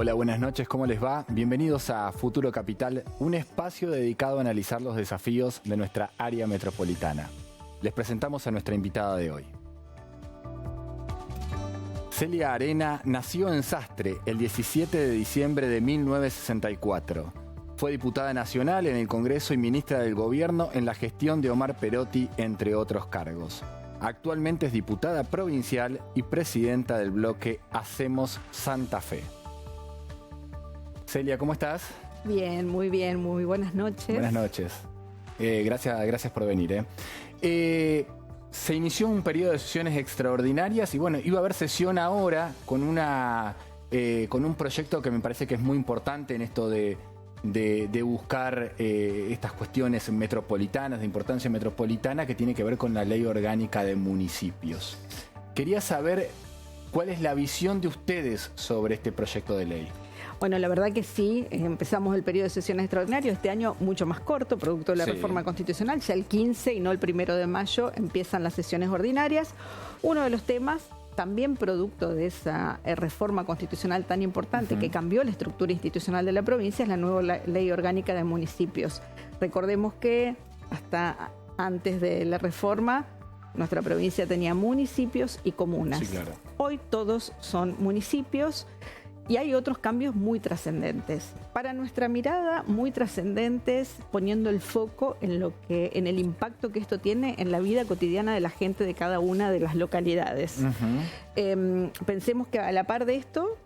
Hola, buenas noches, ¿cómo les va? Bienvenidos a Futuro Capital, un espacio dedicado a analizar los desafíos de nuestra área metropolitana. Les presentamos a nuestra invitada de hoy. Celia Arena nació en Sastre el 17 de diciembre de 1964. Fue diputada nacional en el Congreso y ministra del Gobierno en la gestión de Omar Perotti, entre otros cargos. Actualmente es diputada provincial y presidenta del bloque Hacemos Santa Fe. Celia, ¿cómo estás? Bien, muy buenas noches. Buenas noches. Gracias por venir. Se inició un periodo de sesiones extraordinarias y bueno, iba a haber sesión ahora con un proyecto que me parece que es muy importante en esto de buscar estas cuestiones metropolitanas, de importancia metropolitana, que tiene que ver con la Ley Orgánica de Municipios. Quería saber cuál es la visión de ustedes sobre este proyecto de ley. Bueno, la verdad que sí, empezamos el periodo de sesiones extraordinarias, este año mucho más corto, producto de la reforma constitucional, ya el 15 y no el 1 de mayo empiezan las sesiones ordinarias. Uno de los temas, también producto de esa reforma constitucional tan importante que cambió la estructura institucional de la provincia, es la nueva Ley Orgánica de Municipios. Recordemos que hasta antes de la reforma, nuestra provincia tenía municipios y comunas. Sí, claro. Hoy todos son municipios. Y hay otros cambios muy trascendentes. Para nuestra mirada, muy trascendentes, poniendo el foco en el impacto que esto tiene en la vida cotidiana de la gente de cada una de las localidades. Pensemos que a la par de esto,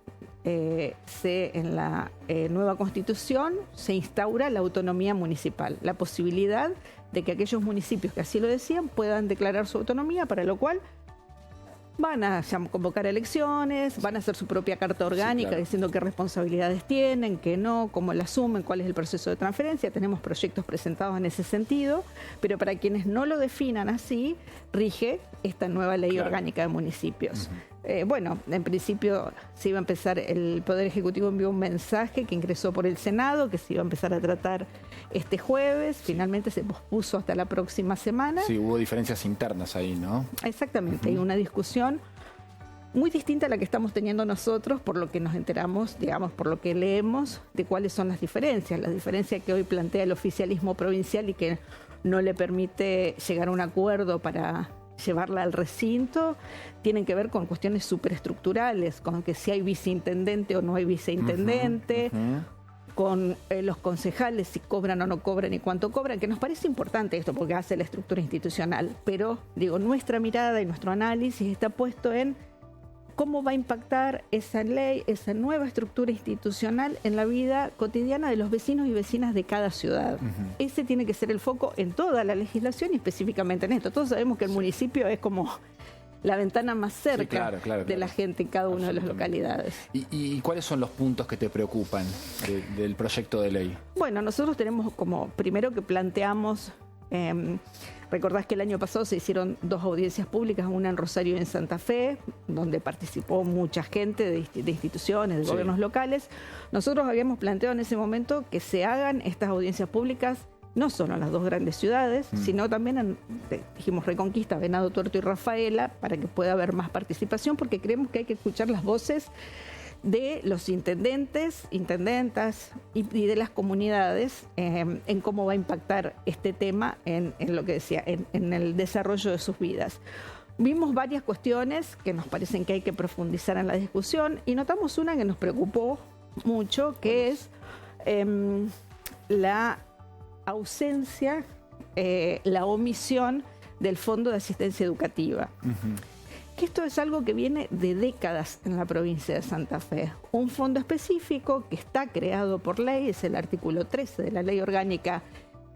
en la nueva Constitución se instaura la autonomía municipal, la posibilidad de que aquellos municipios que así lo decían puedan declarar su autonomía, para lo cual van a convocar elecciones, van a hacer su propia carta orgánica diciendo qué responsabilidades tienen, qué no, cómo la asumen, cuál es el proceso de transferencia. Tenemos proyectos presentados en ese sentido, pero para quienes no lo definan así, rige esta nueva Ley Orgánica de Municipios. Bueno, en principio se iba a empezar, el Poder Ejecutivo envió un mensaje que ingresó por el Senado, que se iba a empezar a tratar este jueves, finalmente se pospuso hasta la próxima semana. Sí, hubo diferencias internas ahí, ¿no? Exactamente, hay una discusión muy distinta a la que estamos teniendo nosotros, por lo que nos enteramos, digamos, por lo que leemos, de cuáles son las diferencias. La diferencia que hoy plantea el oficialismo provincial y que no le permite llegar a un acuerdo para llevarla al recinto, tienen que ver con cuestiones superestructurales, con que si hay viceintendente o no hay viceintendente, con los concejales, si cobran o no cobran y cuánto cobran, que nos parece importante esto porque hace la estructura institucional, pero digo, nuestra mirada y nuestro análisis está puesto en cómo va a impactar esa ley, esa nueva estructura institucional en la vida cotidiana de los vecinos y vecinas de cada ciudad. Ese tiene que ser el foco en toda la legislación y específicamente en esto. Todos sabemos que el municipio es como la ventana más cerca de la gente en cada una de las localidades. ¿Y cuáles son los puntos que te preocupan del proyecto de ley? Bueno, nosotros tenemos como primero que planteamos... recordás que el año pasado se hicieron 2 audiencias públicas, una en Rosario y en Santa Fe, donde participó mucha gente de instituciones, de gobiernos locales. Nosotros habíamos planteado en ese momento que se hagan estas audiencias públicas no solo en las 2 grandes ciudades, sino también dijimos Reconquista, Venado Tuerto y Rafaela, para que pueda haber más participación, porque creemos que hay que escuchar las voces de los intendentes, intendentas y de las comunidades en cómo va a impactar este tema en lo que decía, en el desarrollo de sus vidas. Vimos varias cuestiones que nos parecen que hay que profundizar en la discusión y notamos una que nos preocupó mucho, que es la ausencia, la omisión del Fondo de Asistencia Educativa. Que esto es algo que viene de décadas en la provincia de Santa Fe. Un fondo específico que está creado por ley, es el artículo 13 de la Ley Orgánica,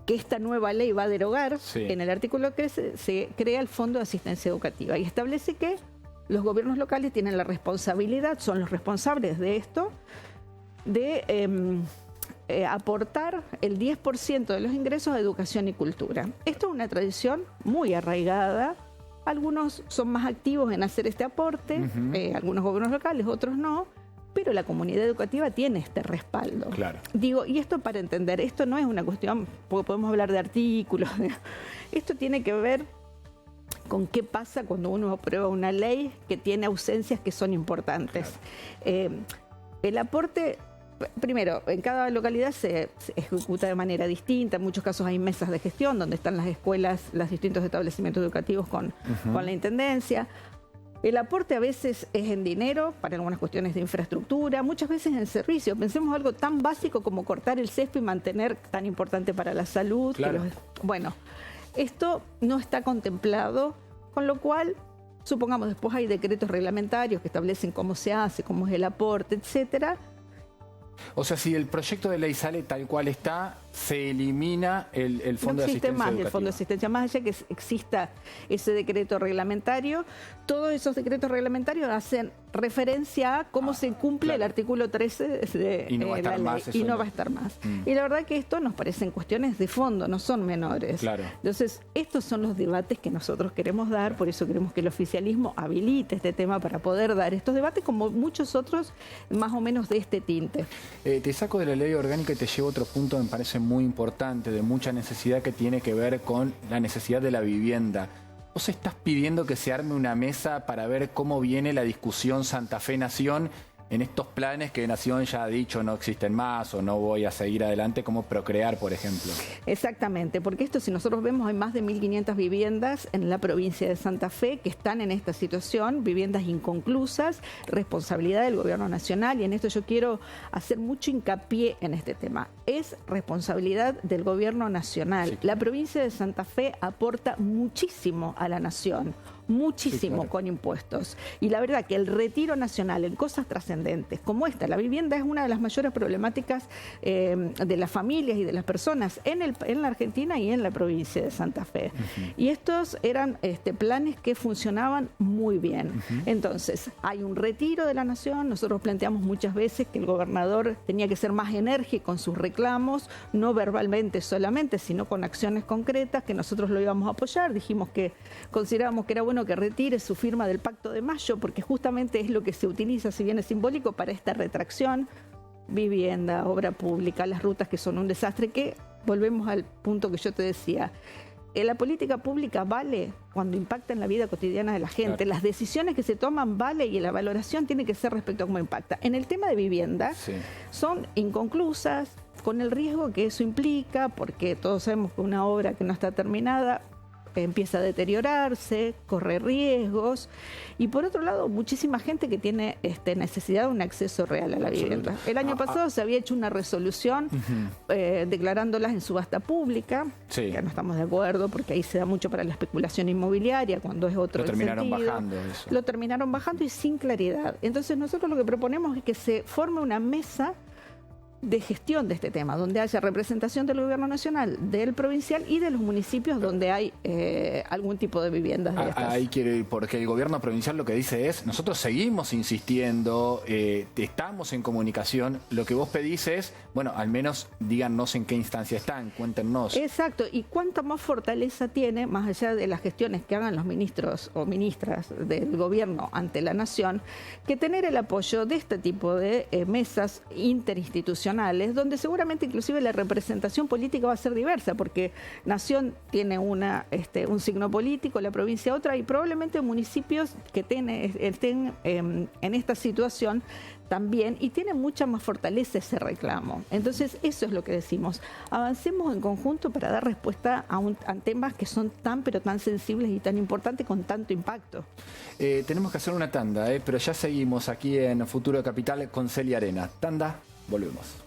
que esta nueva ley va a derogar. En el artículo 13 se crea el Fondo de Asistencia Educativa y establece que los gobiernos locales tienen la responsabilidad, son los responsables de esto, de aportar el 10% de los ingresos a educación y cultura. Esto es una tradición muy arraigada. Algunos son más activos en hacer este aporte, algunos gobiernos locales, otros no, pero la comunidad educativa tiene este respaldo. Digo, y esto para entender, esto no es una cuestión, porque podemos hablar de artículos, esto tiene que ver con qué pasa cuando uno aprueba una ley que tiene ausencias que son importantes. el aporte, primero, en cada localidad se ejecuta de manera distinta. En muchos casos hay mesas de gestión donde están las escuelas, los distintos establecimientos educativos con la intendencia. El aporte a veces es en dinero, para algunas cuestiones de infraestructura, muchas veces en servicio. Pensemos algo tan básico como cortar el césped y mantener, tan importante para la salud. Claro. Bueno, esto no está contemplado, con lo cual, supongamos, después hay decretos reglamentarios que establecen cómo se hace, cómo es el aporte, etcétera. O sea, si el proyecto de ley sale tal cual está, se elimina el Fondo de Asistencia No existe más Educativa. el Fondo de Asistencia, más allá que exista ese decreto reglamentario. Todos esos decretos reglamentarios hacen referencia a cómo se cumple el artículo 13 de Y no va a estar la ley. más eso, Y no ¿no? va a estar más. Y la verdad que esto nos parecen cuestiones de fondo, no son menores. Claro. Entonces, estos son los debates que nosotros queremos dar, por eso queremos que el oficialismo habilite este tema para poder dar estos debates, como muchos otros más o menos de este tinte. Te saco de la ley orgánica y te llevo a otro punto que me parece muy importante, de mucha necesidad, que tiene que ver con la necesidad de la vivienda. ¿Vos estás pidiendo que se arme una mesa para ver cómo viene la discusión Santa Fe Nación en estos planes que Nación ya ha dicho no existen más o no voy a seguir adelante, como Procrear, por ejemplo? Exactamente, porque esto, si nosotros vemos, hay más de 1.500 viviendas en la provincia de Santa Fe que están en esta situación, viviendas inconclusas, responsabilidad del gobierno nacional, y en esto yo quiero hacer mucho hincapié en este tema. Es responsabilidad del gobierno nacional. Sí. La provincia de Santa Fe aporta muchísimo a la nación, muchísimo, Sí, claro, con impuestos. Y la verdad que el retiro nacional en cosas trascendentes como esta, la vivienda es una de las mayores problemáticas de las familias y de las personas en la Argentina y en la provincia de Santa Fe. Y estos eran planes que funcionaban muy bien. Entonces, hay un retiro de la nación. Nosotros planteamos muchas veces que el gobernador tenía que ser más enérgico con sus reclamos, no verbalmente solamente, sino con acciones concretas, que nosotros lo íbamos a apoyar. Dijimos que considerábamos que era bueno que retire su firma del Pacto de Mayo, porque justamente es lo que se utiliza, si bien es simbólico, para esta retracción. Vivienda, obra pública, las rutas que son un desastre, que volvemos al punto que yo te decía. La política pública vale cuando impacta en la vida cotidiana de la gente. Claro. Las decisiones que se toman vale, y la valoración tiene que ser respecto a cómo impacta. En el tema de vivienda, Sí. son inconclusas, con el riesgo que eso implica, porque todos sabemos que una obra que no está terminada empieza a deteriorarse, corre riesgos, y por otro lado muchísima gente que tiene necesidad de un acceso real a la vivienda. El año pasado se había hecho una resolución declarándolas en subasta pública, Sí. que no estamos de acuerdo porque ahí se da mucho para la especulación inmobiliaria, cuando es otro Lo el terminaron sentido. bajando eso. Lo terminaron bajando y sin claridad. Entonces nosotros lo que proponemos es que se forme una mesa de gestión de este tema, donde haya representación del gobierno nacional, del provincial y de los municipios donde hay algún tipo de viviendas de estas. Ahí quiero ir, porque el gobierno provincial lo que dice es, nosotros seguimos insistiendo, estamos en comunicación, lo que vos pedís es, bueno, al menos díganos en qué instancia están, cuéntenos. Exacto, y cuánta más fortaleza tiene, más allá de las gestiones que hagan los ministros o ministras del gobierno ante la nación, que tener el apoyo de este tipo de mesas interinstitucionales, donde seguramente inclusive la representación política va a ser diversa, porque Nación tiene un signo político, la provincia otra, y probablemente municipios que estén en esta situación también, y tiene mucha más fortaleza ese reclamo. Entonces, eso es lo que decimos. Avancemos en conjunto para dar respuesta a temas que son tan, pero tan sensibles y tan importantes, con tanto impacto. Tenemos que hacer una tanda, pero ya seguimos aquí en Futuro Capital con Celia Arena. Tanda, volvemos.